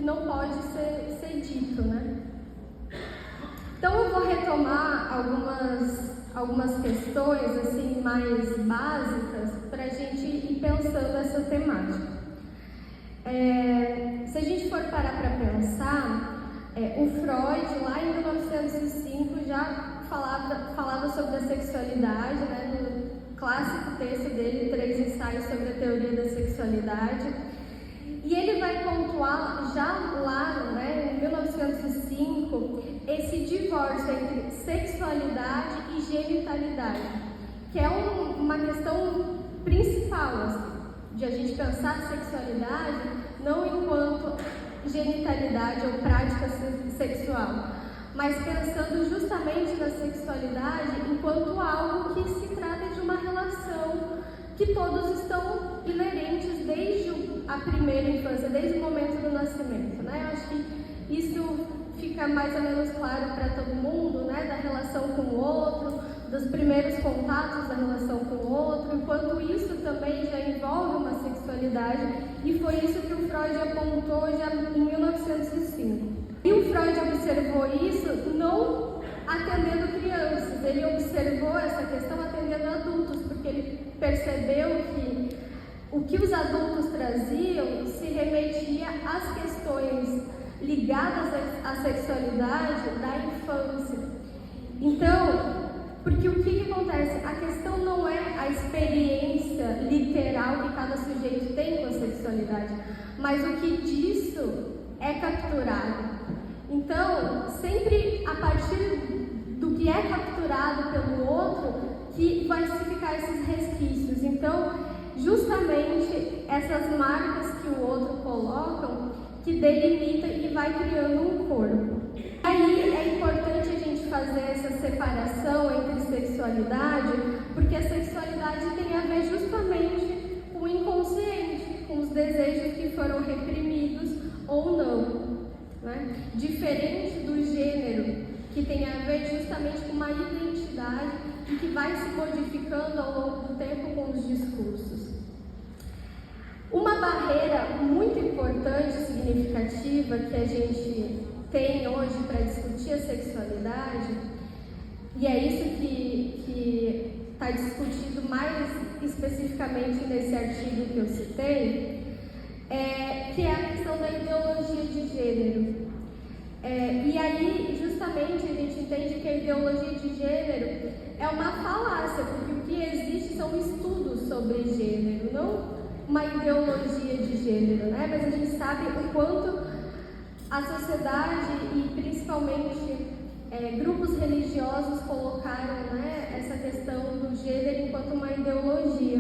não pode ser dito, né? Então eu vou retomar algumas questões assim mais básicas para a gente ir pensando essa temática. Se a gente for parar para pensar, o Freud lá em 1905 já falava sobre a sexualidade, né, no clássico texto dele, 3 ensaios sobre a teoria da sexualidade. E ele vai pontuar já lá, né, em 1905, esse divórcio entre sexualidade e genitalidade, que é uma questão principal, assim, de a gente pensar sexualidade não enquanto genitalidade ou prática sexual, mas pensando justamente na sexualidade enquanto algo que se trata de uma relação que todos estão inerentes desde a primeira infância, desde o momento do nascimento, né? Eu acho que isso fica mais ou menos claro para todo mundo, né? Da relação com o outro, dos primeiros contatos da relação com o outro, enquanto isso também já envolve uma sexualidade, e foi isso que o Freud apontou já em 1905. E o Freud observou isso não atendendo crianças, ele observou essa questão atendendo adultos, porque ele percebeu que o que os adultos traziam se remetia às questões ligadas à sexualidade da infância. Então, porque o que acontece? A questão não é a experiência literal que cada sujeito tem com a sexualidade, mas o que disso é capturado. Então, sempre a partir do que é capturado pelo outro que vai se ficar esses resquícios. Então, justamente essas marcas que o outro coloca, que delimita e vai criando um corpo. Aí é importante a gente fazer essa separação entre sexualidade, porque a sexualidade tem a ver justamente com o inconsciente, com os desejos que foram reprimidos ou não, né? Diferente do gênero, que tem a ver justamente com uma identidade e que vai se modificando ao longo do tempo com os discursos. Uma barreira muito importante e significativa que a gente tem hoje para discutir a sexualidade, e é isso que está discutido mais especificamente nesse artigo que eu citei, que é a questão da ideologia de gênero. E aí, justamente, a gente entende que a ideologia de gênero é uma falácia, porque o que existe são estudos sobre gênero, não uma ideologia de gênero, né? Mas a gente sabe o quanto a sociedade e principalmente grupos religiosos colocaram, né, essa questão do gênero enquanto uma ideologia.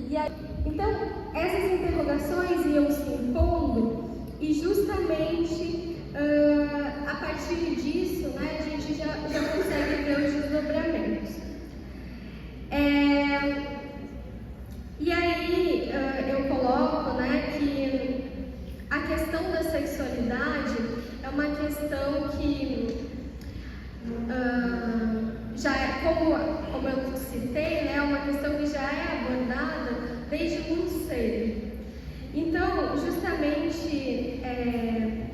E aí, então, essas interrogações iam se impondo e justamente a partir disso, né, a gente já consegue ver os desdobramentos. E aí eu coloco, né, que a questão da sexualidade é uma questão que já é, como eu citei, né, é uma questão que já é abordada desde muito cedo. Então, justamente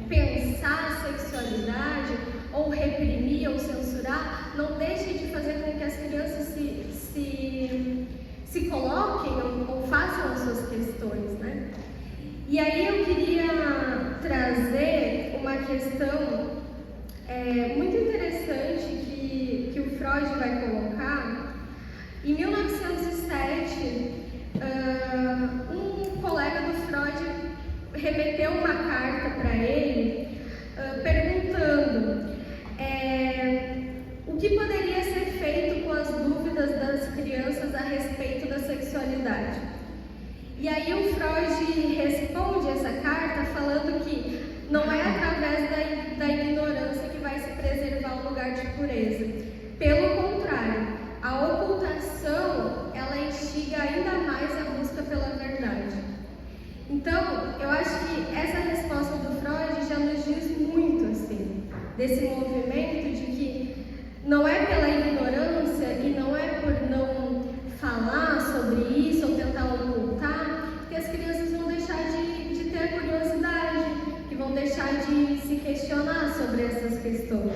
pensar a sexualidade ou reprimir ou censurar não deixa de fazer com que as crianças se coloquem ou façam as suas questões, né? E aí eu queria trazer uma questão muito interessante que o Freud vai colocar. Em 1907, um colega do Freud remeteu uma carta para ele perguntando o que poderia ser feito com as dúvidas das crianças a respeito da sexualidade. E aí o Freud responde essa carta falando que não é através da ignorância que vai se preservar um lugar de pureza. Pelo contrário, a ocultação, ela instiga ainda mais a busca pela verdade. Então, eu acho que essa resposta do Freud já nos diz muito, assim, desse movimento de que não é pela ignorância e não é por não falar sobre isso ou tentar ocultar que as crianças vão deixar de ter a curiosidade, que vão deixar de questões.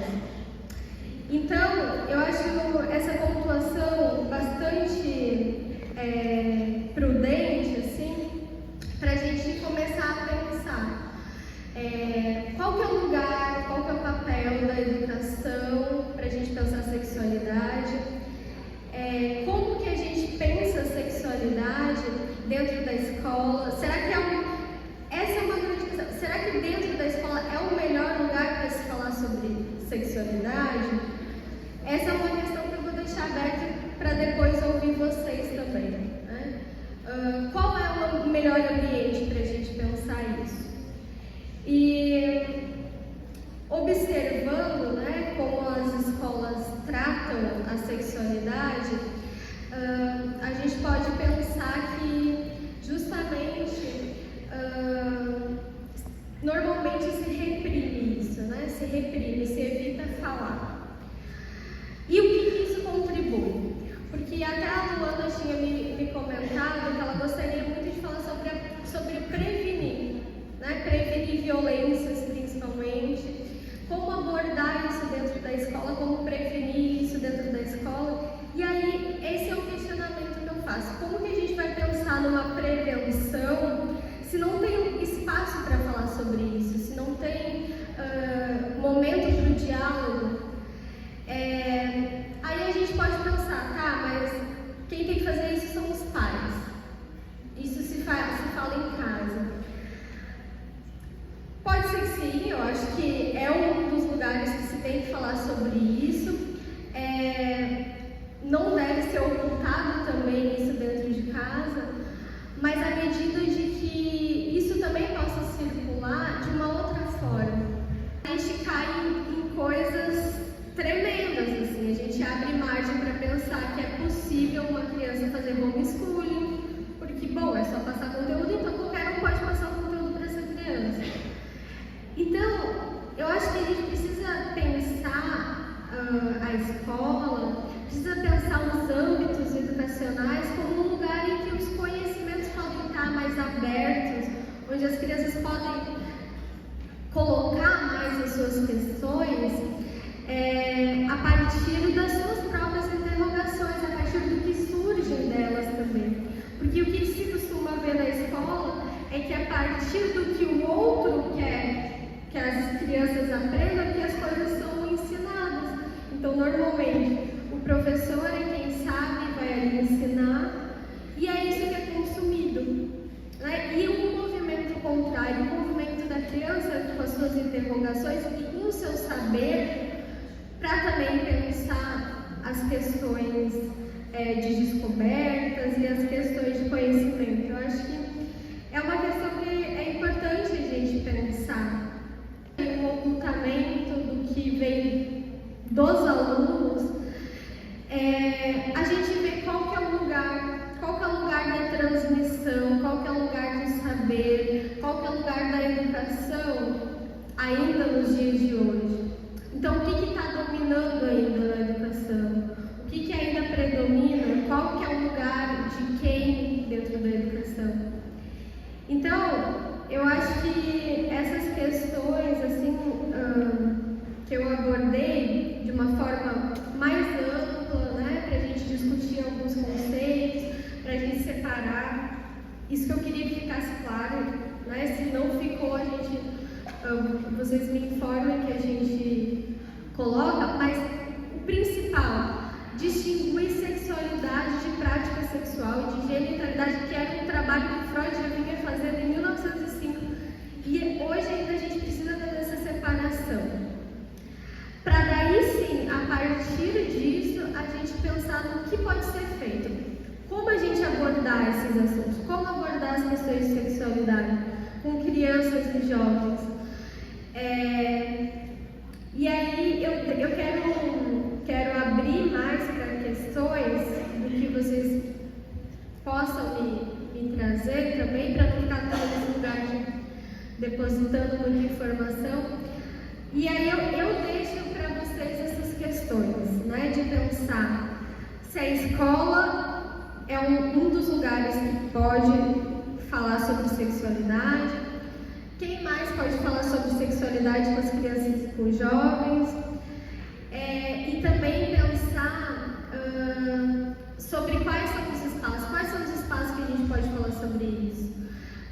Então, eu acho essa pontuação bastante prudente, assim, para a gente começar a pensar qual que é o lugar, qual que é o papel da educação para a gente pensar a sexualidade, como que a gente pensa a sexualidade dentro da escola. Será que essa é uma grande questão. Será que dentro da escola é o melhor lugar para se falar sobre sexualidade? Essa é uma questão que eu vou deixar aberta para depois ouvir vocês também, né? Qual é o melhor ambiente para a gente pensar isso? E observando, né, como as escolas tratam a sexualidade, a gente pode pensar que justamente normalmente se reprime isso, né? Se reprime, se evita falar. E o que isso contribui? Porque até a Luana tinha me comentado que ela gostaria muito de falar sobre prevenir, né? Prevenir violências principalmente, como abordar isso dentro da escola, como prevenir isso dentro da escola. E aí, esse é o questionamento que eu faço. Como que a gente vai pensar numa prevenção se não tem espaço para falar sobre isso, se não tem momento para o diálogo? Aí a gente pode pensar, tá, mas quem tem que fazer isso são os pais. Isso se fala em casa. Pode ser que sim, eu acho que é um dos lugares que se tem que falar sobre isso. Não deve ser ocultado também isso dentro de casa, mas à medida de que isso também possa circular de uma outra forma. A gente cai em coisas tremendas, assim, a gente abre margem para pensar que é possível uma criança fazer homeschooling, porque, bom, é só passar conteúdo, então qualquer um pode passar o conteúdo para essa criança. Então, eu acho que a gente precisa pensar a escola, precisa pensar os âmbitos educacionais como um lugar em que os conhecimentos podem estar mais abertos, onde as crianças podem colocar mais as suas questões a partir das suas próprias interrogações, a partir do que surgem delas também. Porque o que se costuma ver na escola é que a partir do que o outro quer que as crianças aprendam, que as coisas são ensinadas. Então, normalmente, o professor é quem sabe, vai ali ensinar, e é isso que é consumido, né? E um movimento contrário, o movimento da criança com as suas interrogações e com o seu saber, para também pensar as questões de descobertas e as questões de conhecimento. Eu acho que é uma questão que é importante a gente pensar. O ocultamento do que vem dos alunos, a gente vê qual que é o lugar da transmissão, qual que é o lugar do saber, qual que é o lugar da educação ainda nos dias de hoje. Então, o que está dominando ainda na educação? O que ainda predomina? Qual que é o lugar de quem dentro da educação? Então, eu acho que essas questões, assim, que eu abordei de uma forma mais ampla, né, para a gente discutir alguns conceitos, para a gente separar, isso que eu queria que ficasse claro, né, se não ficou, vocês me informam que a gente coloca, mas o principal, distinguir sexualidade de prática sexual e de genitalidade, que era um trabalho que Freud já vinha fazendo em 1905, e hoje ainda a gente precisa fazer essa separação. Para daí sim, a partir disso, a gente pensar no que pode ser feito. Como a gente abordar esses assuntos? Como abordar as questões de sexualidade com crianças e jovens? E aí eu quero abrir mais para questões do que vocês possam me trazer também, para não ficar tão nesse lugar de depositando muita informação. E aí eu deixo para vocês essas questões, né, de pensar se a escola é um dos lugares que pode falar sobre sexualidade. Quem mais pode falar sobre sexualidade com as crianças e com os jovens? sobre quais são os espaços que a gente pode falar sobre isso.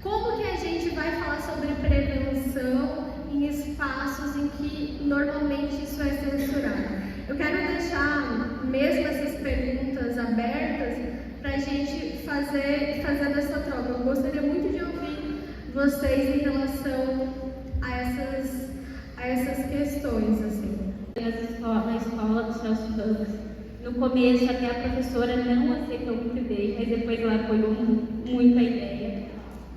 Como que a gente vai falar sobre prevenção em espaços em que normalmente isso é censurado? Eu quero deixar mesmo essas perguntas abertas para a gente fazer essa troca. Eu gostaria muito de ouvir vocês em relação a essas questões, assim. Na escola dos Celso Ramos, no começo até a professora não aceitou muito bem, mas depois ela apoiou muito a ideia.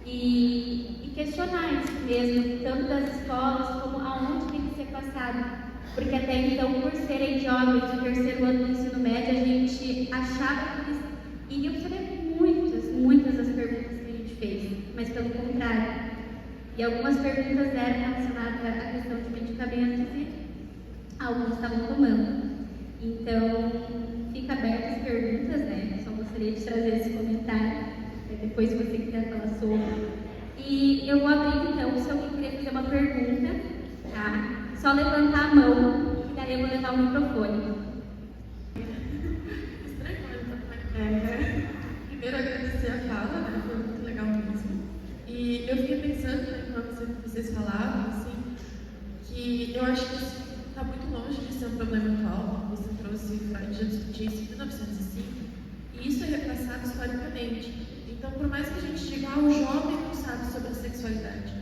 E questionar isso mesmo, tanto das escolas como aonde tem que ser passado. Porque até então, por serem jovens do terceiro ano do ensino médio, a gente achava que eles iriam saber muitas das perguntas que a gente fez, mas pelo contrário. E algumas perguntas eram relacionadas à questão de medicamentos e alguns estavam tomando. Então, fica abertas as perguntas, né? Só gostaria de trazer esse comentário, depois se você quiser falar sobre. E eu vou abrir então, se alguém querer fazer uma pergunta, tá? Só levantar a mão e daí eu vou levar o microfone. Primeiro agradecer a fala, né? Foi muito legal mesmo. E eu fiquei pensando, né, quando vocês falavam, assim, que eu acho que isso está muito longe de ser um problema atual. Você trouxe, Freud já discutiu isso em 1905, e isso é repassado historicamente. Então, por mais que a gente diga, o jovem não sabe sobre a sexualidade,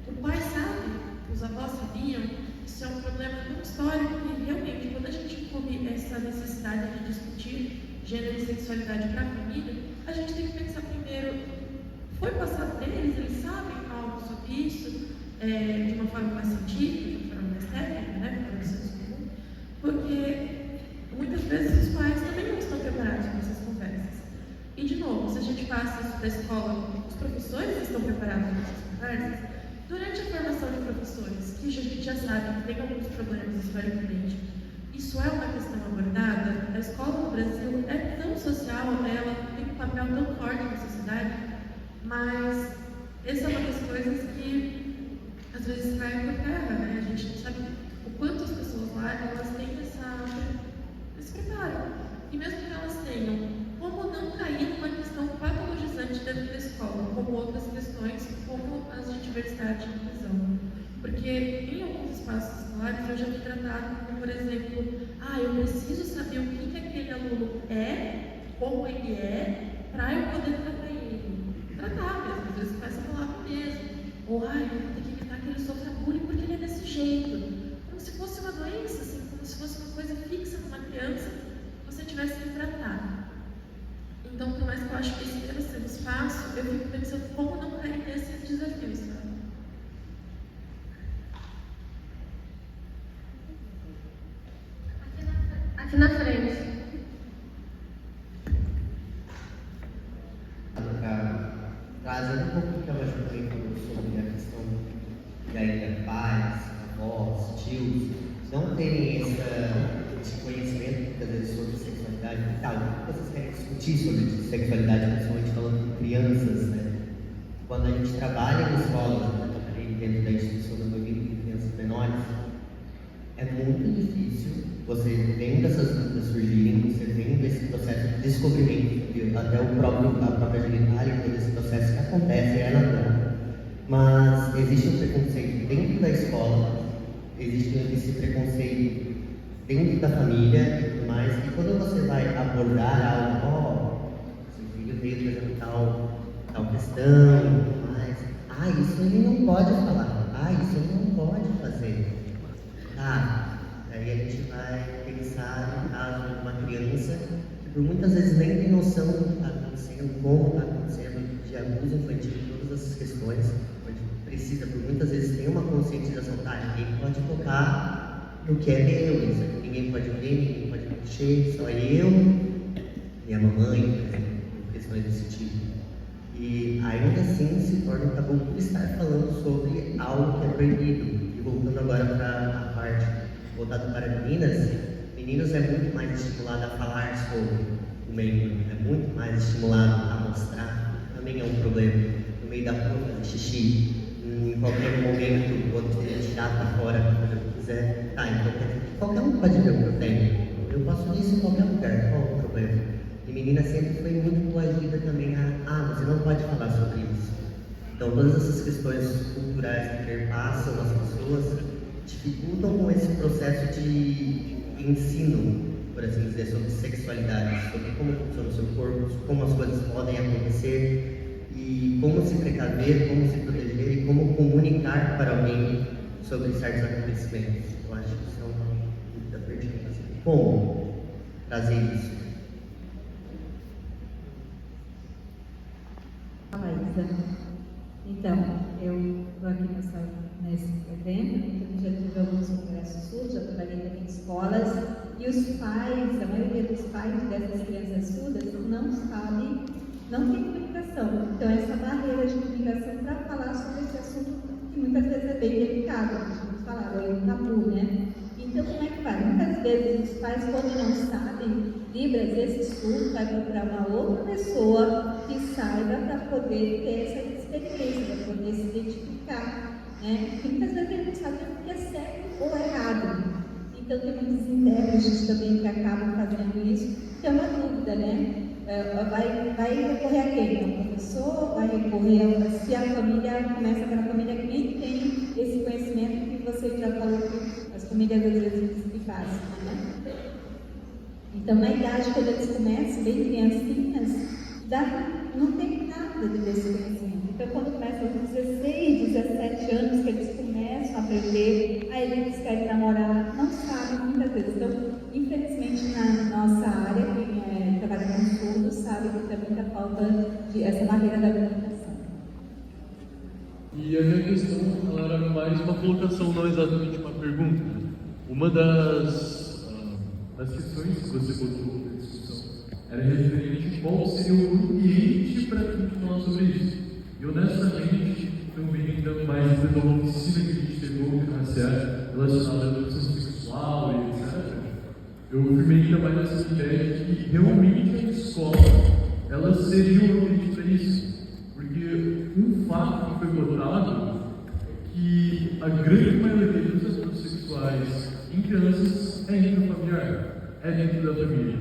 o pai sabe, os avós sabiam. Isso é um problema tão histórico que realmente, quando a gente inclui essa necessidade de discutir gênero e sexualidade para a família, a gente tem que pensar primeiro, foi passado para eles, eles sabem algo sobre isso, de uma forma mais científica, de uma forma mais técnica, né, para o senso comum, porque muitas vezes os pais também não estão preparados para essas conversas. E, de novo, se a gente passa isso da escola, os professores estão preparados para essas conversas. Durante a formação de professores, que a gente já sabe que tem alguns problemas historicamente, isso é uma questão abordada. A escola no Brasil é tão social, ela tem um papel tão forte na sociedade, mas essa é uma das coisas que às vezes cai por terra, né? A gente não sabe o quanto as pessoas lá elas têm esse preparo. E mesmo que elas tenham, como não cair numa questão patologizante dentro da escola, como outras questões, como as de diversidade e inclusão. Porque em alguns espaços escolares eu já fui tratado como, por exemplo, eu preciso saber o que aquele aluno é, como ele é, para eu poder tratar ele. Tratar mesmo, às vezes começa a falar mesmo. Ou, eu vou ter que evitar que ele sofra bullying porque ele é desse jeito. Como se fosse uma doença, assim, como se fosse uma coisa fixa numa criança que você tivesse que tratar. Então, por mais que eu acho que esse deve ser um espaço, eu fico pensando como não cair nesses desafios, sabe? Aqui na frente. Trazendo um pouco do que ela já falou sobre a questão de ainda pais, avós, tios, não terem esse conhecimento, muitas vezes, sobre sexualidade e tal. O que vocês querem discutir sobre sexualidade, principalmente falando com crianças, né? Quando a gente trabalha em escolas, dentro da instituição da família com crianças menores, é muito difícil você vendo essas dúvidas surgirem, você vendo esse processo de descobrimento, até a própria genitália, todo esse processo que acontece, é natural. Mas existe um preconceito dentro da escola, existe esse preconceito dentro da família e tudo mais, e quando você vai abordar algo, seu filho veio trazendo tal questão e tudo mais, isso ele não pode falar, isso ele não pode fazer. Aí a gente vai pensar no caso de uma criança que por muitas vezes nem tem noção do que está acontecendo, como está acontecendo, de abuso infantil, todas essas questões, onde precisa, por muitas vezes, ter uma conscientização, ninguém pode tocar no que é meu, isso aqui ninguém pode ver, ninguém pode mexer, só eu, minha mamãe, por exemplo, questões desse tipo. E ainda assim se torna um tabu por estar falando sobre algo que é proibido. E voltando agora para a parte voltada para meninas é muito mais estimulado a falar sobre o membro, é muito mais estimulado a mostrar, também é um problema. No meio da rua, fazer xixi, em qualquer momento, quando você tirar para fora, fazer o que quiser, então qualquer um pode ver o que eu tenho. Eu posso ver isso em qualquer lugar, qual é o problema? E menina sempre foi muito coagida também você não pode falar sobre isso. Então todas essas questões culturais que perpassam as pessoas dificultam com esse processo de ensino, por assim dizer, sobre sexualidade, sobre como funciona o seu corpo, como as coisas podem acontecer e como se precaver, como se proteger e como comunicar para alguém sobre certos acontecimentos. Eu acho que isso é uma dúvida pertinente. Como trazer isso? Laísa. Então, eu estou aqui nesse evento, eu já tive alguns congressos surdos, já trabalhei também em escolas, e os pais, a maioria dos pais dessas crianças surdas não sabem, não tem comunicação. Então, essa barreira de comunicação para falar sobre esse assunto, que muitas vezes é bem delicado, a gente não fala, é um tabu, né? Então, como é que vai? Muitas vezes os pais, quando não sabem Libras, esse surdo vai procurar uma outra pessoa que saiba para poder ter essa experiência, para poder se identificar, né? Porque muitas vezes ele não sabe o que é certo ou errado. Então, tem muitos intérpretes também que acabam fazendo isso, que é uma dúvida, né? Vai recorrer a quem? Ao professor? Vai recorrer se a família começa aquela família que nem tem esse conhecimento que você já falou que as famílias às vezes se fazem, né? Então, na idade, quando eles começam, bem criancinhas, não tem nada desse conhecimento. Então, quando começam com 16, 17 anos, que eles começam a aprender, aí eles querem namorar, não sabem muitas vezes. Então, infelizmente, na nossa área, quem trabalha com surdos, sabe que tem muita falta essa barreira da comunicação. E a minha questão, ela era mais uma colocação, não exatamente uma pergunta. Uma das questões que você botou na discussão era referente a qual seria o ambiente para a gente falar sobre isso. E honestamente, também ainda mais da oficina que a gente teve relacionada à educação sexual e etc., eu firmei ainda mais essa ideia de que realmente a escola ela seria o ambiente para isso. Porque um fato que foi botado é que a grande maioria dos abusos sexuais em crianças é intrafamiliar, é dentro da família.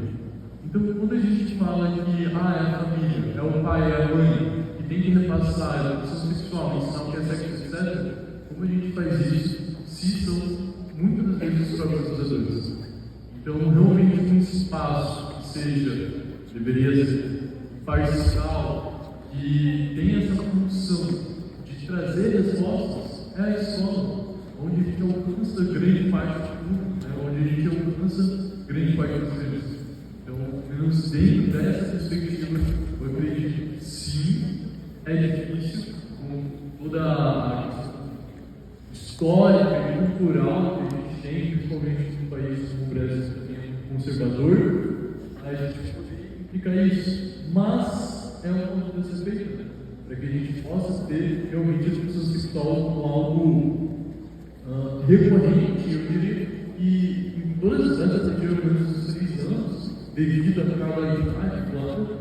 Então, quando a gente fala que é a família, é o pai, é a mãe, que tem que repassar a educação sexual, ensinar o que é sexo, etc., como a gente faz isso se são muitas das vezes os próprios adultos? Então, realmente, um espaço que deveria ser imparcial, que tem essa função de trazer respostas, é a escola, onde a gente alcança grande parte do público, né? Onde a gente alcança grande parte dos crianças. Então, pelo menos dentro dessa perspectiva, eu acredito que sim, é difícil, com toda a questão histórica e cultural que a gente tem, principalmente num país como o Brasil, que é conservador, a gente poder implicar isso. Mas é um ponto de respeito, né? Para que a gente possa ter realmente a educação sexual como algo recorrente, eu diria, e em todas as áreas eu tive uns 3 anos, devido à cabalidade, claro,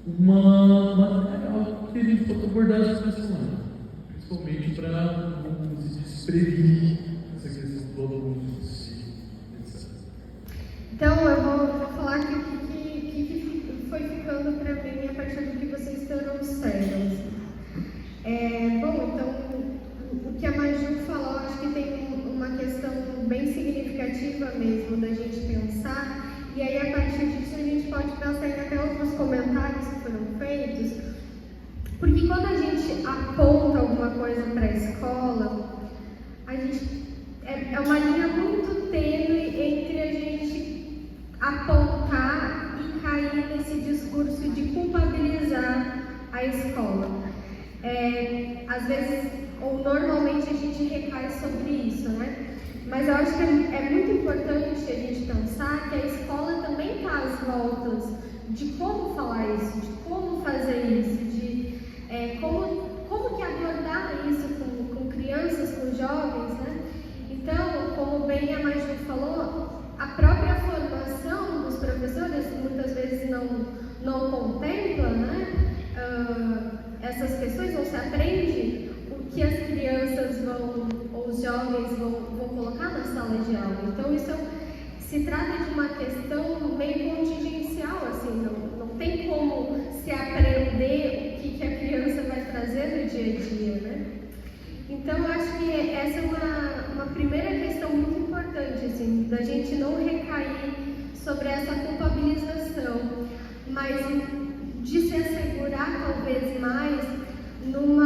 uma material que a gente pode abordar essa semana, principalmente para não se desprevenir essa questão do abuso, etc. Então, eu vou falar aqui o que foi ficando para mim a partir do que vocês trouxeram. Bom, então, o que a Maju falou, acho que tem uma questão bem significativa mesmo da gente pensar, e aí a partir disso a gente pode pensar em até outros comentários que foram feitos, porque quando a gente aponta alguma coisa para a escola, a gente é uma linha muito tênue entre a gente apontar e cair nesse discurso de culpabilizar a escola. Às vezes, ou normalmente a gente recai sobre isso, né? Mas eu acho que é muito importante a gente pensar que a escola também está às voltas de como falar isso, de como fazer isso, de como que abordar isso com crianças, com jovens, né? Então, como bem a Maju falou, a própria formação dos professores muitas vezes não contempla, né? Essas questões, não se aprende o que as crianças ou os jovens vão colocar na sala de aula. Então, isso se trata de uma questão meio contingencial, assim, tem como se aprender o que a criança vai trazer no dia a dia, né? Então, eu acho que essa é uma primeira questão muito importante, assim, da gente não recair sobre essa culpabilização, mas de se assegurar talvez mais num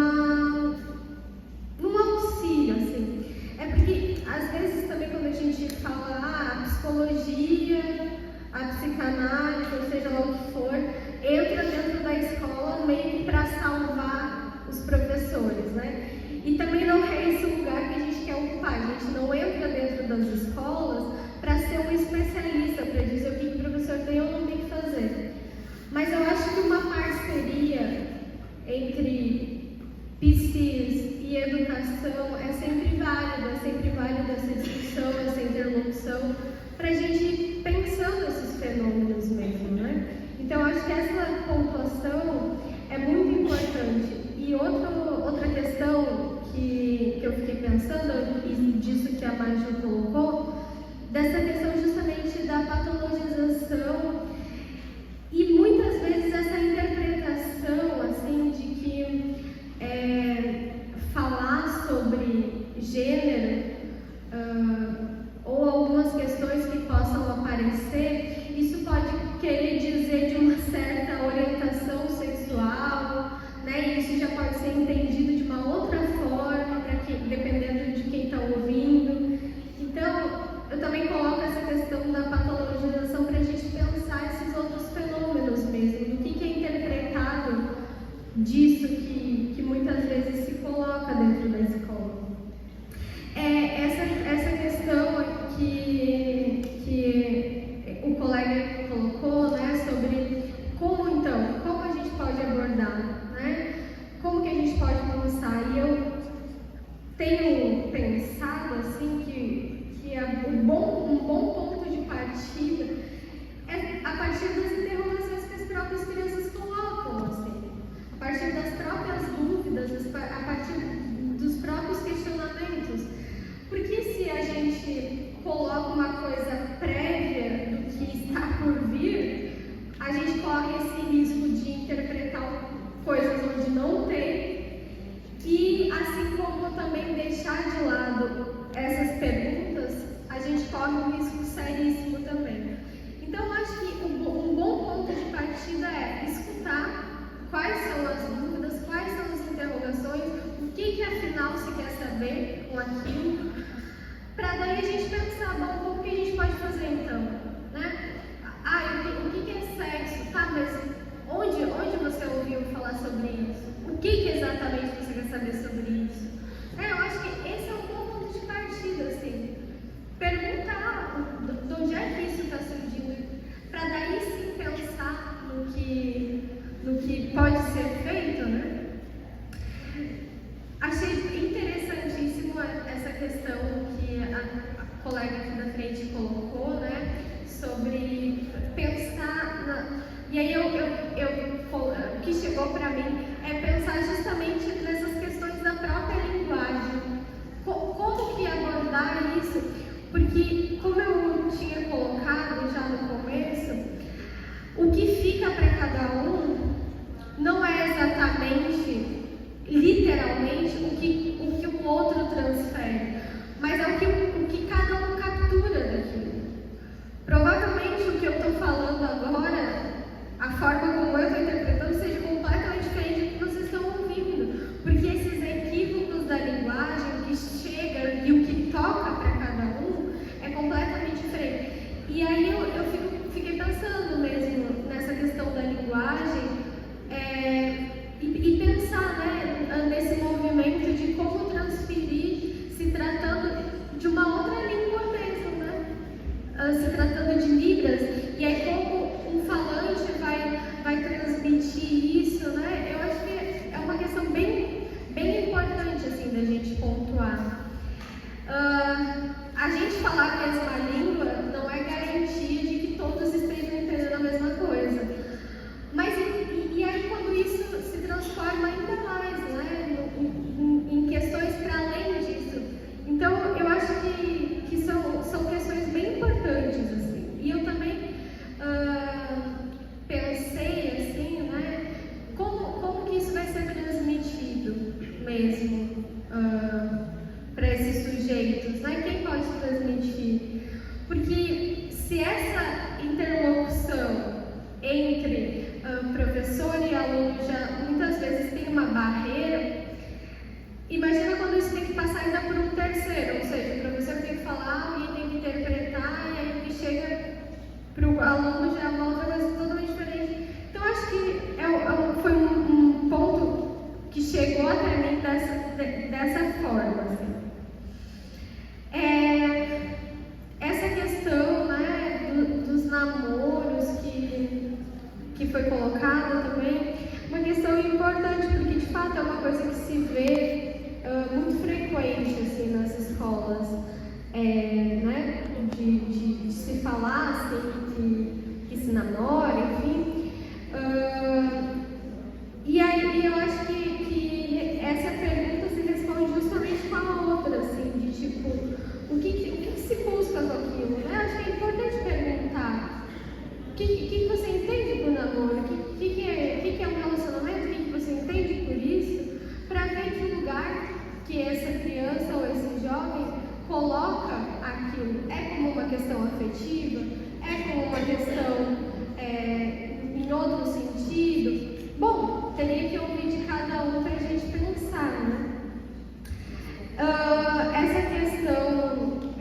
auxílio, assim. É porque, às vezes, também quando a gente fala, a psicologia, a psicanálise, ou seja lá o que for, entra dentro da escola meio que para salvar os professores, né? E também não é esse o lugar que a gente quer ocupar. A gente não entra dentro das escolas para ser um especialista, para dizer o que o professor tem ou não tem que fazer. Mas eu acho que uma parceria entre PSIS e educação é sempre válida essa discussão, essa interlocução, para a gente ir pensando esses fenômenos mesmo, né? Então, eu acho que essa pontuação é muito importante. E outra questão que eu fiquei pensando, e disso que a Maju colocou, dessa questão justamente da patologização e muitas vezes essa interpretação, assim, de que falar sobre gênero ou algumas questões que possam aparecer, isso pode querer dizer de uma certa orientação sexual, né? E isso já pode ser entendido de uma outra forma, dependendo de quem está ouvindo. Então, eu também coloco essa questão da patologização para a gente pensar esses outros fenômenos mesmo, do que é interpretado disso que muitas vezes se coloca dentro da escola. Essa questão que o colega colocou, né, sobre como a gente pode abordar, né? Como que a gente pode começar? E eu tenho pensado assim que um bom ponto de partida é a partir das interrogações que as próprias crianças colocam, assim, a partir das próprias dúvidas, a partir dos próprios questionamentos. Porque se a gente coloca uma coisa prévia do que está por vir, a gente corre esse risco de interpretar coisas onde não tem, e assim como também deixar de lado essas perguntas, a gente corre um risco seríssimo também. Então, acho que um bom ponto de partida é escutar quais são as dúvidas, quais são as interrogações, o que afinal se quer saber com aquilo, para daí a gente pensar, bom, como que a gente pode fazer então, né? O que é sexo? Tá, mas onde você ouviu falar sobre isso? O que exatamente você quer saber sobre isso? Eu acho que esse é um bom ponto de partida, assim. Perguntar de onde é que isso está surgindo, para daí sim pensar no que pode ser feito, né? Achei interessantíssimo essa questão que a colega aqui da frente colocou, né? Sobre pensar E aí o que chegou para mim é pensar justamente nessas questões da própria linguagem. Como que abordar isso? Porque, como eu tinha colocado já no começo, o que fica para cada um não é exatamente, literalmente, o que o outro transfere, mas é o que cada um captura daquilo. Provavelmente o que eu estou falando agora, a forma como eu estou interpretando, seja completamente diferente do que vocês estão ouvindo, porque esses equívocos da linguagem, o que chega e o que toca para cada um, é coloca aquilo como uma questão afetiva, como uma questão em outro sentido, bom, teria que ouvir de cada um para a gente pensar, né? Essa questão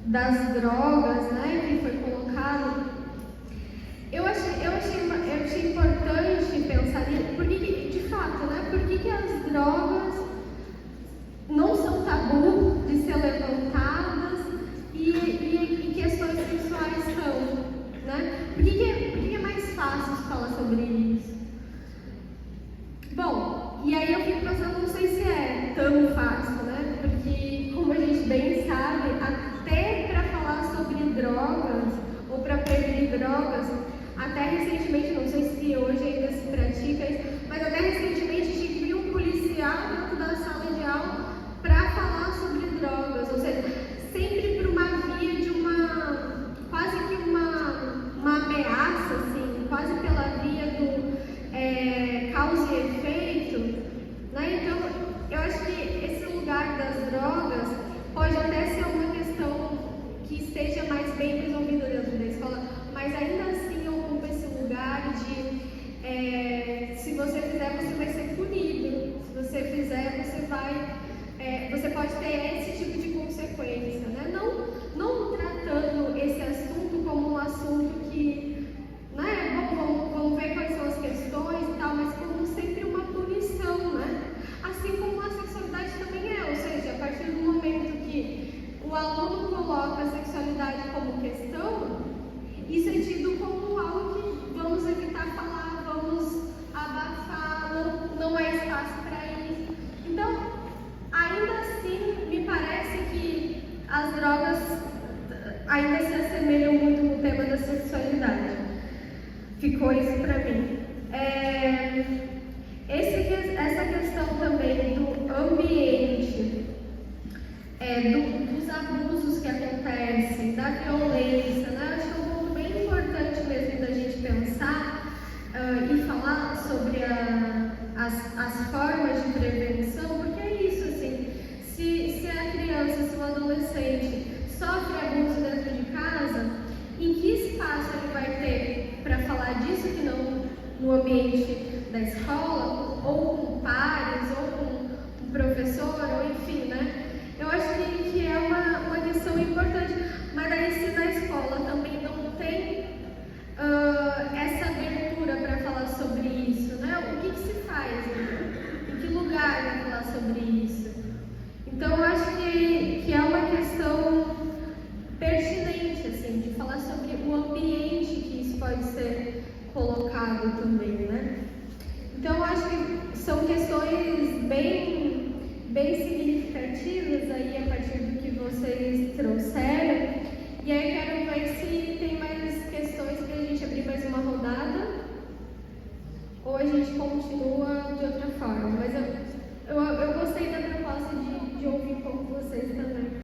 das drogas, né, que foi colocado, eu achei importante pensar nisso, porque, de fato, né, por que as drogas não são tabu de ser levantadas e questões sexuais são, né? Por que é mais fácil falar sobre isso? Bom, e aí eu fico pensando, não sei se é tão fácil, né? Porque, como a gente bem sabe, até para falar sobre drogas ou para prevenir drogas, até recentemente, não sei se hoje ainda se pratica isso, mas até recentemente a gente viu um policial dentro da sala de aula para falar sobre drogas, ou seja, sempre por uma via de quase que uma ameaça, assim, quase pela via do causa e efeito, né? Então, eu acho que esse lugar das drogas pode até ser uma questão que esteja mais bem resolvida dentro da escola, mas ainda assim ocupa esse lugar de se você fizer, você vai ser punido, se você fizer, você pode ter esse tipo de consequência, né? Não tratando esse assunto como um assunto que, né, vamos ver quais são as questões e tal, mas como sempre uma punição, né? Assim como a sexualidade também ou seja, a partir do momento que o aluno coloca a sexualidade como questão, isso é tido como algo que vamos evitar falar, vamos abafar, não há espaço para isso. Então, ainda assim, me parece que as drogas ainda se assemelham muito no tema da sexualidade. Ficou isso para mim. Essa questão também do ambiente, dos abusos que acontecem, da violência, né? Acho que é um ponto bem importante mesmo da gente pensar e falar sobre as formas de prevenção, porque é isso, assim, se a criança, se o adolescente sofre abuso dentro de casa, em que espaço ele vai ter para falar disso que não no ambiente da escola, ou com pares, ou com um professor, ou enfim, né? Eu acho que é uma questão importante, mas aí se na escola também não tem essa abertura para falar sobre isso, né? O que se faz? Né? Em que lugar vai falar sobre isso? Então eu acho que é uma questão pertinente, assim, de falar sobre o ambiente que isso pode ser colocado também, né? Então eu acho que são questões bem significativas aí a partir do que vocês trouxeram, e aí eu quero ver se tem mais questões para a gente abrir mais uma rodada, ou a gente continua de outra forma, mas eu gostei da proposta de ouvir um pouco vocês também.